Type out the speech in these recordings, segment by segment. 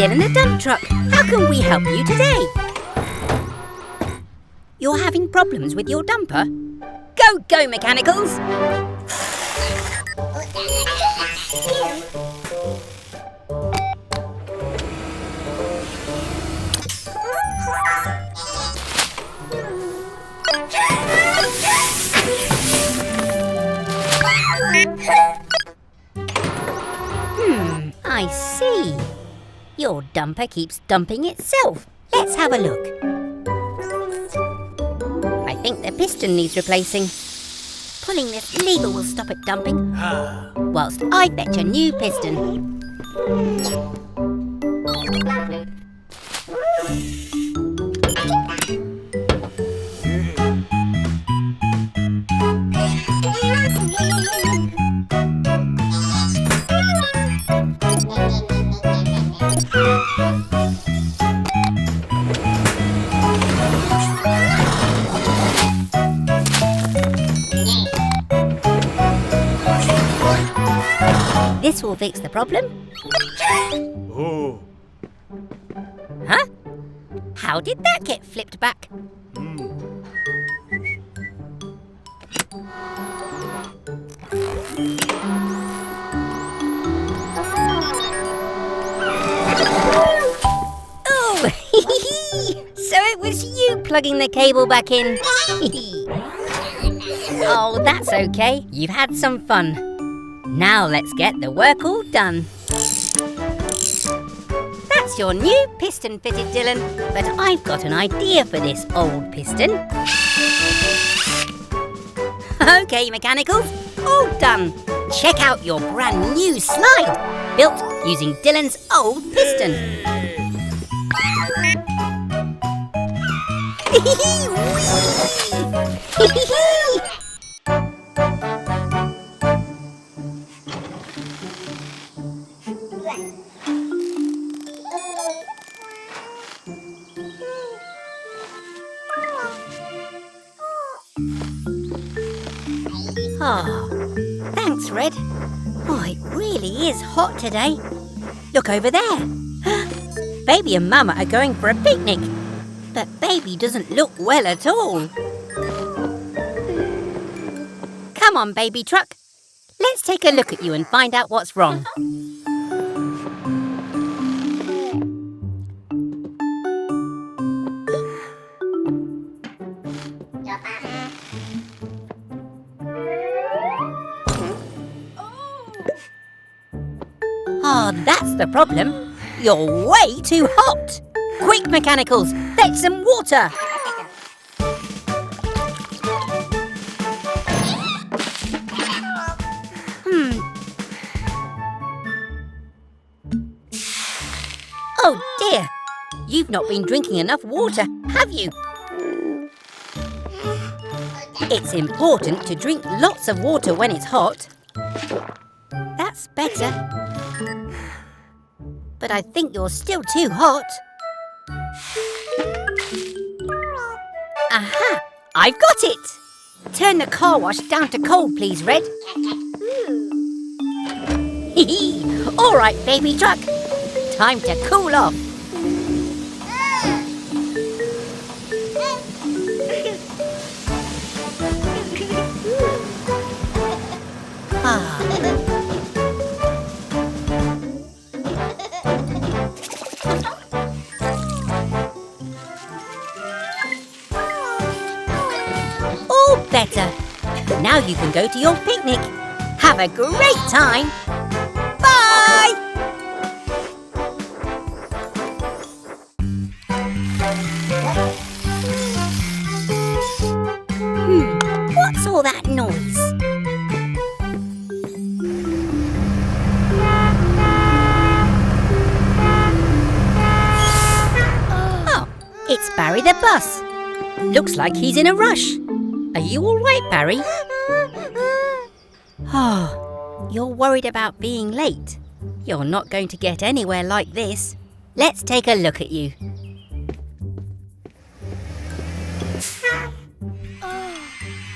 Dylan the dump truck. How can we help you today? You're having problems with your dumper? Go, mechanicals! I see. Your dumper keeps dumping itself. Let's have a look. I think the piston needs replacing. Pulling this lever will stop it dumping, whilst I fetch a new piston. This will fix the problem. Oh. Huh? How did that get flipped back? Oh, so it was you plugging the cable back in. Oh, that's okay. You've had some fun. Now let's get the work all done. That's your new piston fitted, Dylan. But I've got an idea for this old piston. Okay, mechanicals, all done. Check out your brand new slide, built using Dylan's old piston. Oh, thanks, Red. Oh, it really is hot today. Look over there. Baby and Mama are going for a picnic. But Baby doesn't look well at all. Come on, Baby Truck. Let's take a look at you and find out what's wrong. Oh, that's the problem. You're way too hot. Quick, mechanicals, fetch some water. Oh dear, you've not been drinking enough water, have you? It's important to drink lots of water when it's hot. That's better. But I think you're still too hot. Aha! I've got it! Turn the car wash down to cold, please, Red. All right, Baby Truck. Time to cool off. All better. Now you can go to your picnic. Have a great time. Bye! What's all that noise? Oh, it's Barry the bus. Looks like he's in a rush. Are you all right, Barry? Oh, you're worried about being late. You're not going to get anywhere like this. Let's take a look at you.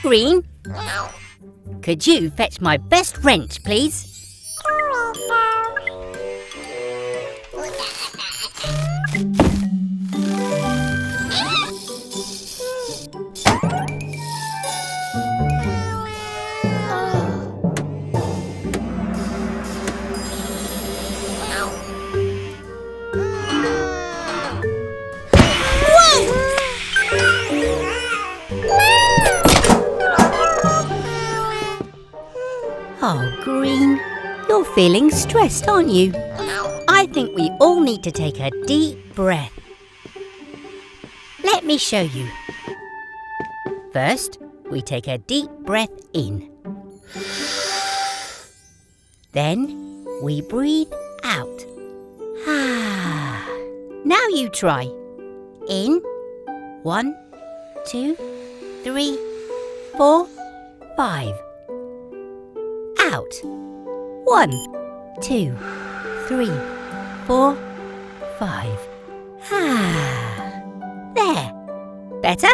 Green, could you fetch my best wrench, please? Green. You're feeling stressed, aren't you? I think we all need to take a deep breath. Let me show you. First, we take a deep breath in. Then we breathe out. Now you try. In. 1, 2, 3, 4, 5. Out. 1, 2, 3, 4, 5. There. Better?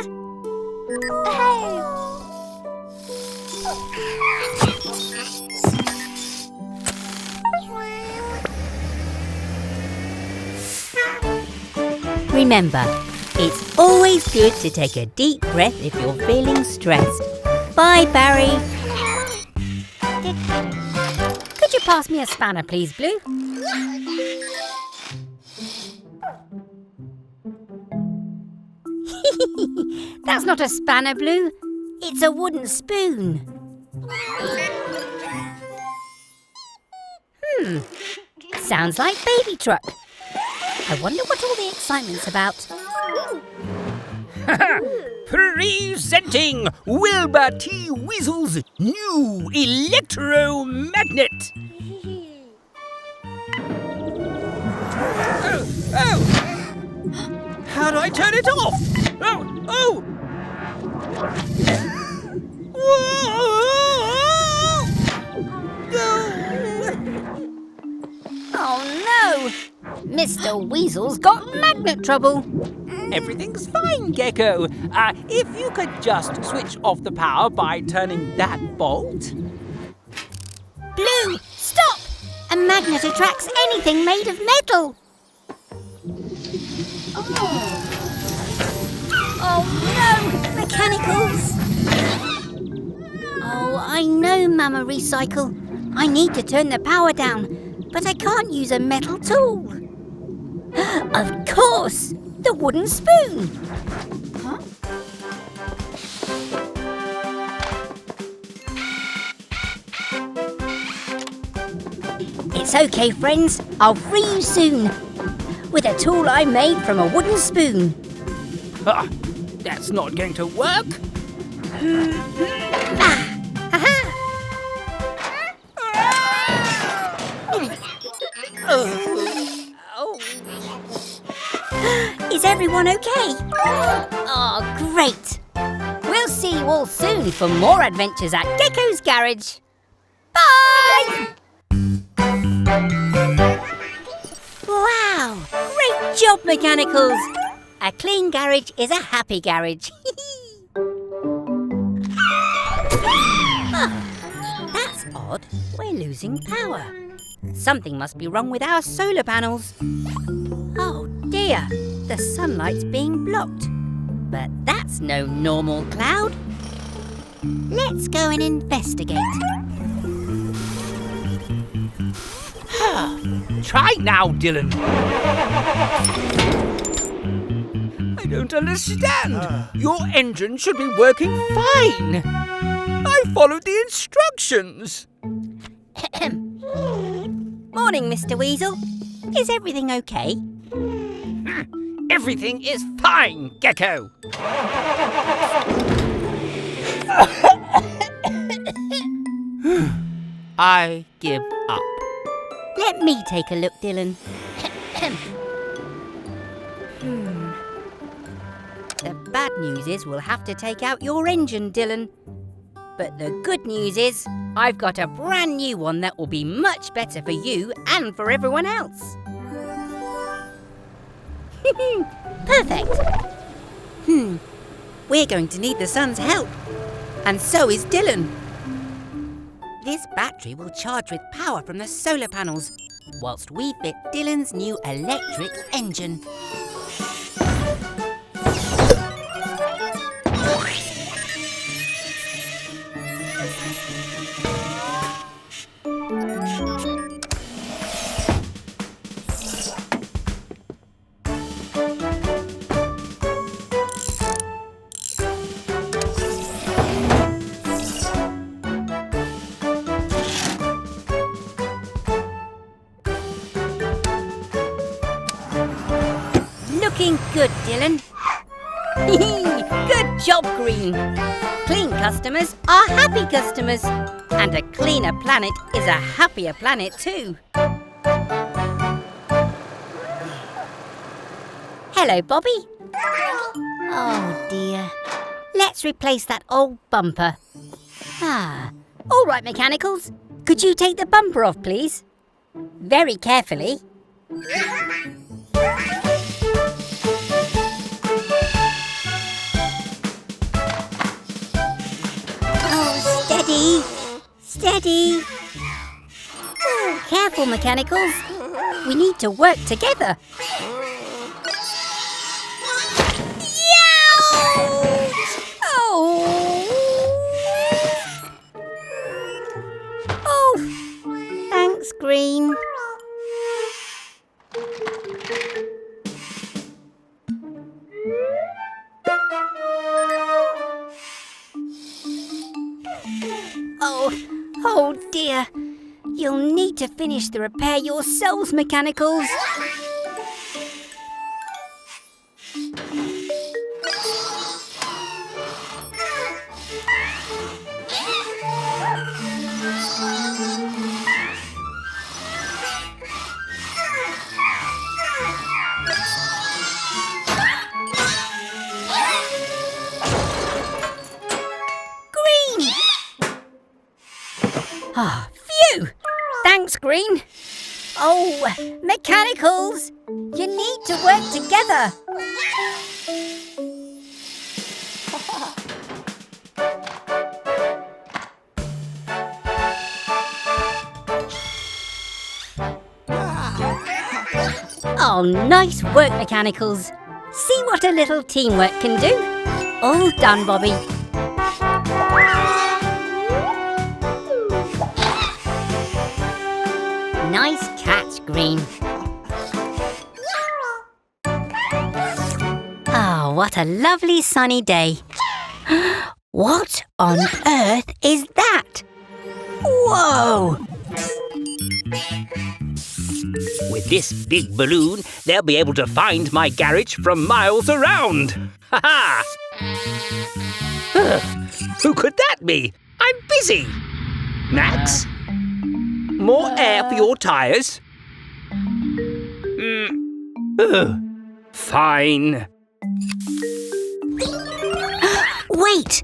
Remember, it's always good to take a deep breath if you're feeling stressed. Bye, Barry. Could you pass me a spanner, please, Blue? That's not a spanner, Blue. It's a wooden spoon. Sounds like baby truck. I wonder what all the excitement's about. Presenting Wilbur T. Weasel's new electromagnet. Oh! How do I turn it off? Oh! Oh no! Mr. Weasel's got magnet trouble. Everything's fine, Gecko. If you could just switch off the power by turning that bolt. Blue, stop! A magnet attracts anything made of metal. Oh no! Mechanicals! Oh, I know, Mama Recycle. I need to turn the power down, but I can't use a metal tool. Of course! The wooden spoon! Huh? It's okay, friends. I'll free you soon. With a tool I made from a wooden spoon. That's not going to work. Is everyone okay? Oh, great! We'll see you all soon for more adventures at Gecko's Garage. Bye! Wow! Great job, Mechanicals! A clean garage is a happy garage. That's odd. We're losing power. Something must be wrong with our solar panels. Oh dear, the sunlight's being blocked. But that's no normal cloud. Let's go and investigate. Try now, Dylan. I don't understand. Your engine should be working fine. I followed the instructions. Morning, Mr. Weasel. Is everything okay? Everything is fine, Gecko. I give up. Let me take a look, Dylan. The bad news is we'll have to take out your engine, Dylan. But the good news is I've got a brand new one that will be much better for you and for everyone else. Perfect. We're going to need the sun's help. And so is Dylan. This battery will charge with power from the solar panels, whilst we fit Dylan's new electric engine. Looking good, Dylan. Good job, Green. Clean customers are happy customers. And a cleaner planet is a happier planet too. Hello, Bobby. Oh dear. Let's replace that old bumper. All right, mechanicals. Could you take the bumper off, please? Very carefully. Oh, steady. Steady. Oh, careful, mechanicals. We need to work together. Oh, thanks, Green. Oh dear. You'll need to finish the repair yourselves, mechanicals. Phew! Thanks, Green. Oh, mechanicals, you need to work together. Oh, nice work, mechanicals. See what a little teamwork can do. All done, Bobby. Nice catch, Green. Oh, what a lovely sunny day. What on earth is that? Whoa! With this big balloon, they'll be able to find my garage from miles around. Ha-ha! Who could that be? I'm busy. Max? More air for your tyres? Fine. Wait!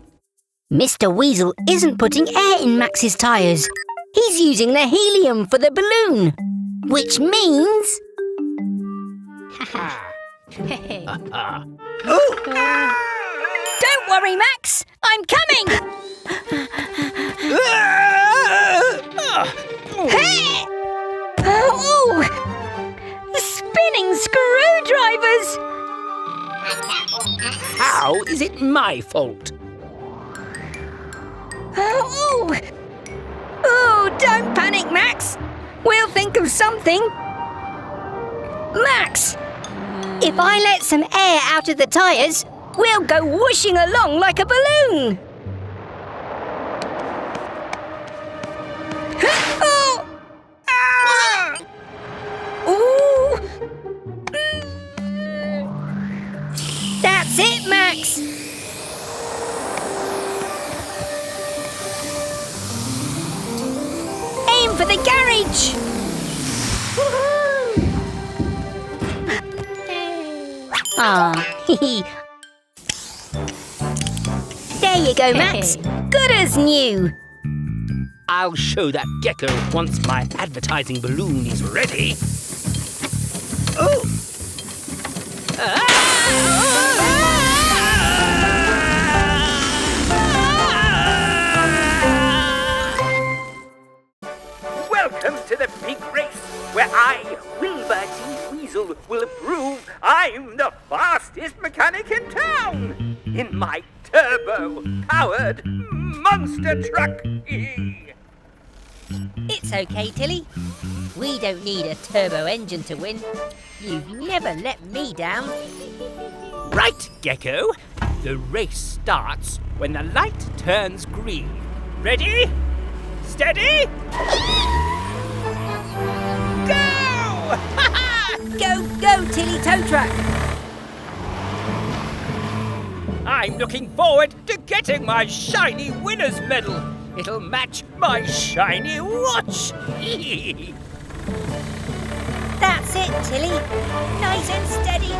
Mr. Weasel isn't putting air in Max's tyres. He's using the helium for the balloon. Which means... Don't worry, Max. I'm coming. Hey! Oh! Spinning screwdrivers! How is it my fault? Oh! Oh, don't panic, Max. We'll think of something. Max, if I let some air out of the tyres, we'll go whooshing along like a balloon. Oh! Ah! Ooh! That's it, Max. Aim for the garage. There you go, Max. Good as new. I'll show that Gecko once my advertising balloon is ready. Oh! Welcome to the big race, where I, Moonbug Weasel, will prove I'm the fastest mechanic in town in my turbo-powered monster truck. It's okay, Tilly. We don't need a turbo engine to win. You've never let me down. Right, Gecko. The race starts when the light turns green. Ready? Steady? Go! Go, go, Tilly Tow Truck. I'm looking forward to getting my shiny winner's medal. It'll match my shiny watch. That's it, Tilly. Nice and steady.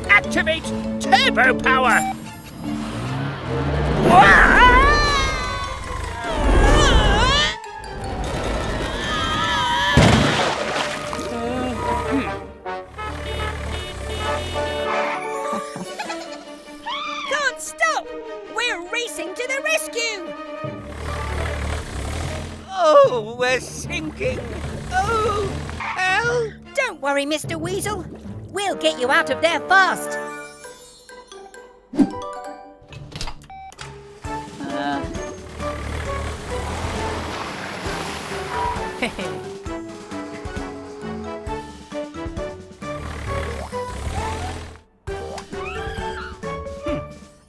Activate turbo power. Can't stop! We're racing to the rescue! Oh, we're sinking. Oh, help! Don't worry, Mr. Weasel. We'll get you out of there fast.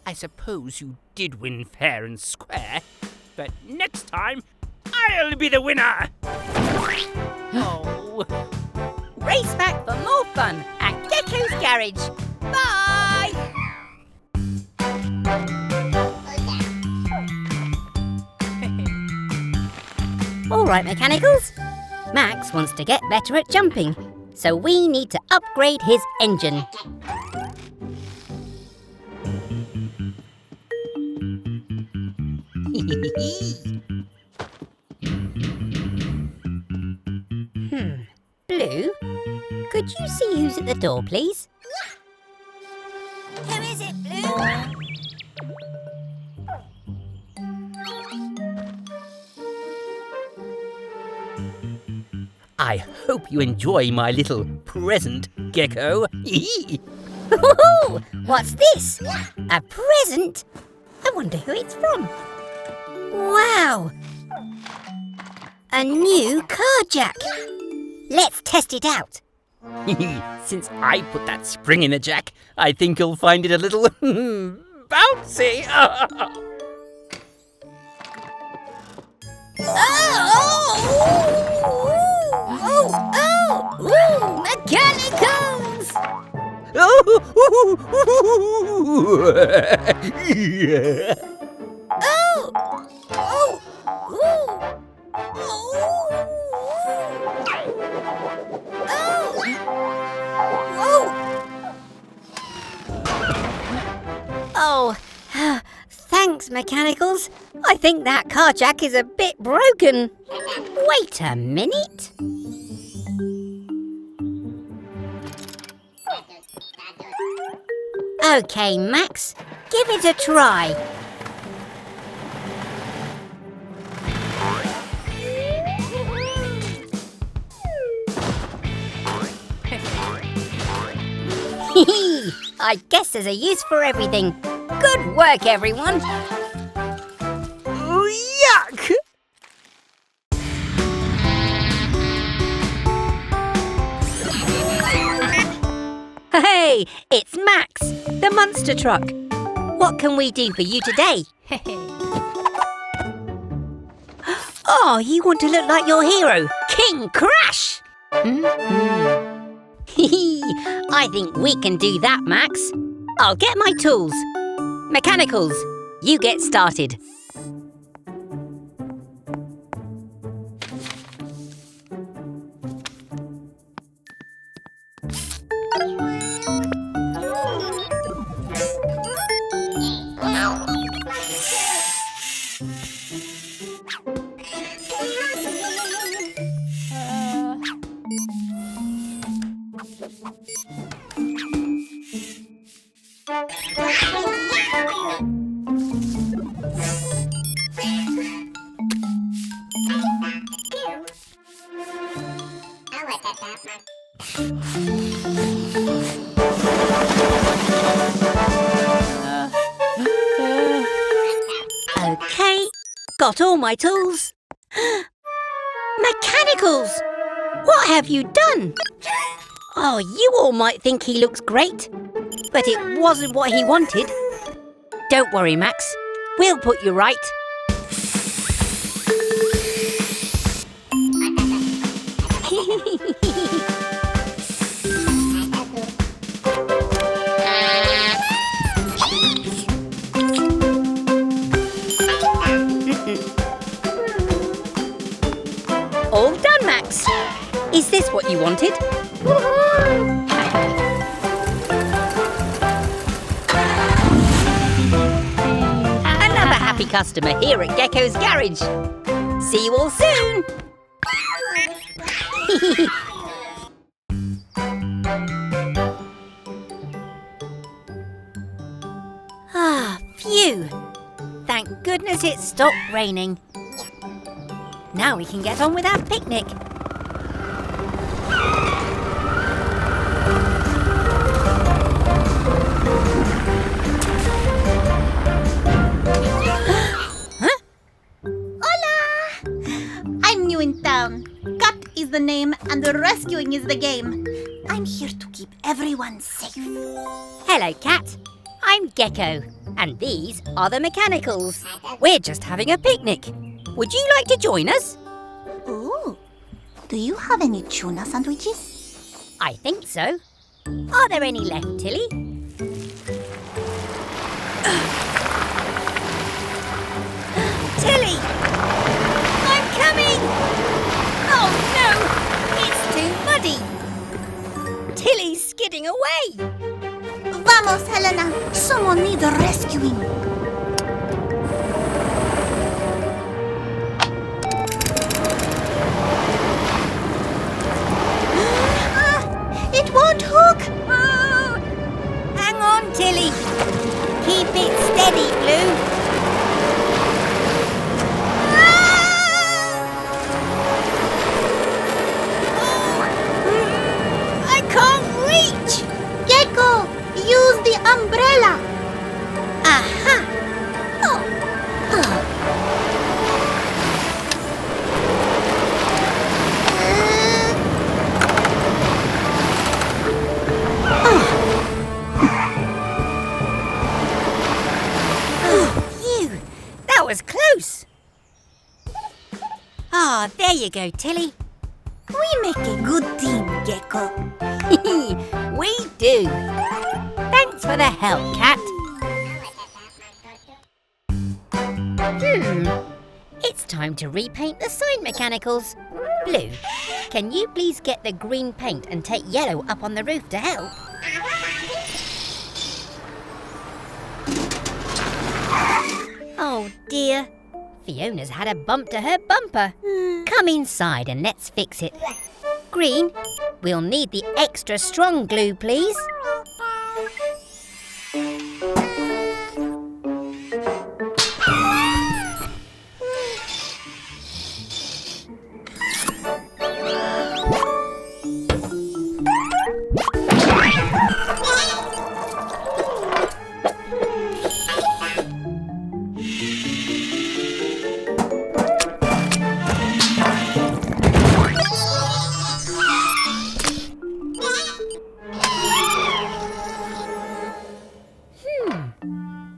I suppose you did win fair and square, but next time I'll be the winner. Oh. Race back for more fun at Gecko's Garage. Bye! All right, Mechanicals. Max wants to get better at jumping, so we need to upgrade his engine. Blue, could you see who's at the door, please? Who is it, Blue? I hope you enjoy my little present, Gecko. Ooh, what's this? A present? I wonder who it's from. Wow! A new car jack. Let's test it out. Since I put that spring in the jack, I think you'll find it a little bouncy. Mechanicals! Oh, thanks, Mechanicals. I think that car jack is a bit broken. Wait a minute. Okay, Max, give it a try. I guess there's a use for everything. Good work, everyone. Yuck! Hey, it's Max, the monster truck. What can we do for you today? Oh, you want to look like your hero, King Crash? I think we can do that, Max. I'll get my tools. Mechanicals, you get started. Okay, got all my tools. Mechanicals! What have you done? Oh, you all might think he looks great, but it wasn't what he wanted. Don't worry, Max. We'll put you right. All done, Max. Is this what you wanted? Another happy customer here at Gecko's garage. See you all soon. Ah, phew. Thank goodness it stopped raining. Now we can get on with our picnic. Huh? Hola! I'm new in town. Cat is the name and the rescuing is the game. I'm here to keep everyone safe. Hello, Cat. I'm Gecko, and these are the mechanicals. We're just having a picnic. Would you like to join us? Ooh. Do you have any tuna sandwiches? I think so. Are there any left, Tilly? Tilly! I'm coming! Oh no! It's too muddy! Tilly's skidding away! Vamos, Helena! Someone needs rescuing. It won't hook! Oh! Hang on, Tilly! Keep it steady, Blue! I can't reach! Gecko, use the umbrella! Aha! Phew! That was close! Ah, there you go, Tilly. We make a good team, Gecko. We do. Thanks for the help, Cat. It's time to repaint the sign mechanicals. Blue, can you please get the green paint and take yellow up on the roof to help? Oh dear. Fiona's had a bump to her bumper. Come inside and let's fix it. Green, we'll need the extra strong glue, please.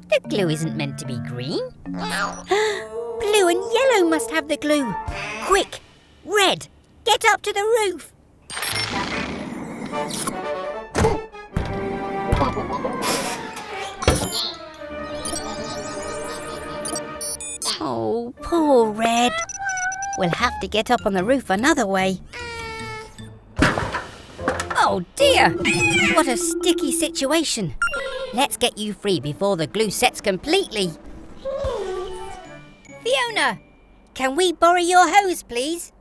The glue isn't meant to be green. Blue and yellow must have the glue. Quick, red, get up to the roof. Oh, poor Red. We'll have to get up on the roof another way. Oh dear! What a sticky situation. Let's get you free before the glue sets completely. Fiona, can we borrow your hose, please?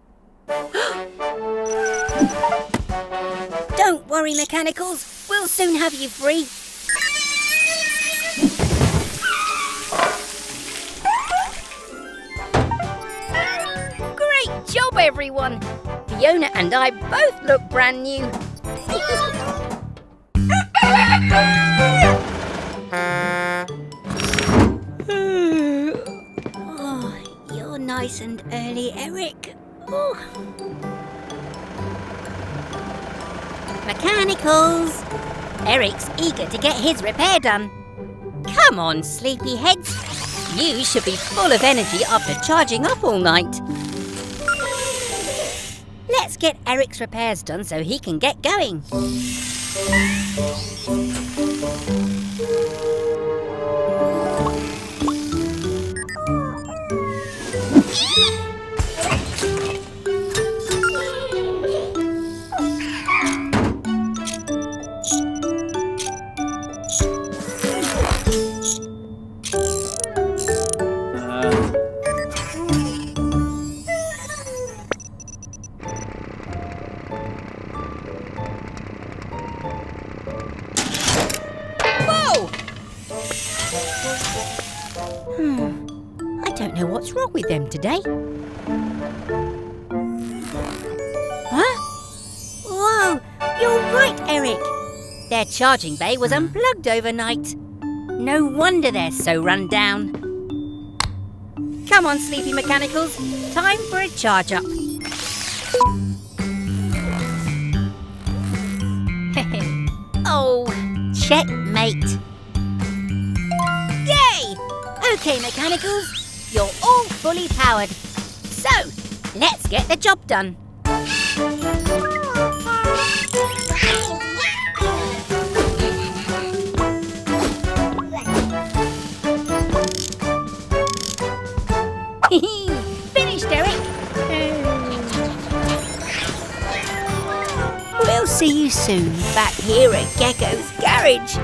Don't worry, Mechanicals. We'll soon have you free. Great job, everyone. Fiona and I both look brand new. Oh, you're nice and early, Eric. Oh. Mechanicals! Eric's eager to get his repair done. Come on, sleepyheads. You should be full of energy after charging up all night. Let's get Eric's repairs done so he can get going. with them today. Huh? Whoa, you're right, Eric. Their charging bay was unplugged overnight. No wonder they're so run down. Come on, sleepy mechanicals. Time for a charge up. Oh, checkmate. Yay! Okay, mechanicals, you're all fully powered. So, let's get the job done. Finished, Eric. We'll see you soon back here at Gecko's garage.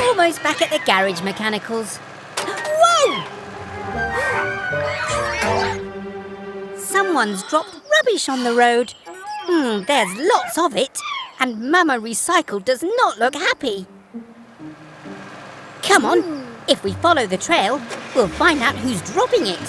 Almost back at the garage, mechanicals. Whoa! Someone's dropped rubbish on the road. There's lots of it, and Mama Recycle does not look happy. Come on, if we follow the trail, we'll find out who's dropping it.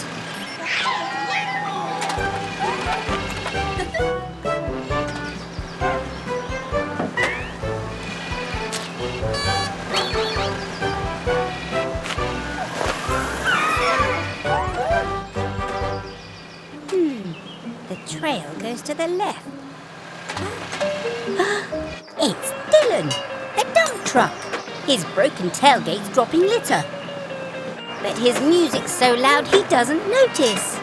The trail goes to the left. It's Dylan, the dump truck. His broken tailgate's dropping litter. But his music's so loud he doesn't notice.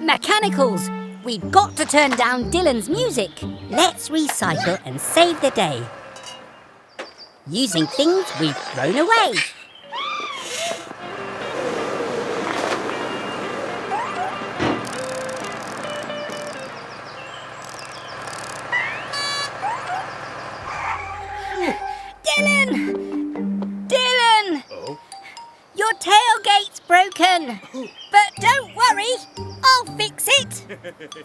Mechanicals, we've got to turn down Dylan's music. Let's recycle and save the day. Using things we've thrown away. Dylan! Oh? Your tailgate's broken. But don't worry, I'll fix it.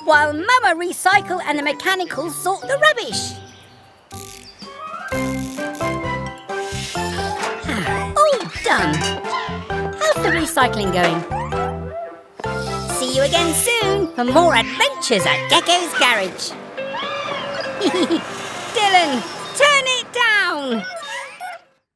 While Mama Recycle and the mechanicals sort the rubbish. All done. How's the recycling going? See you again soon for more adventures at Gecko's garage. Dylan, turn it down.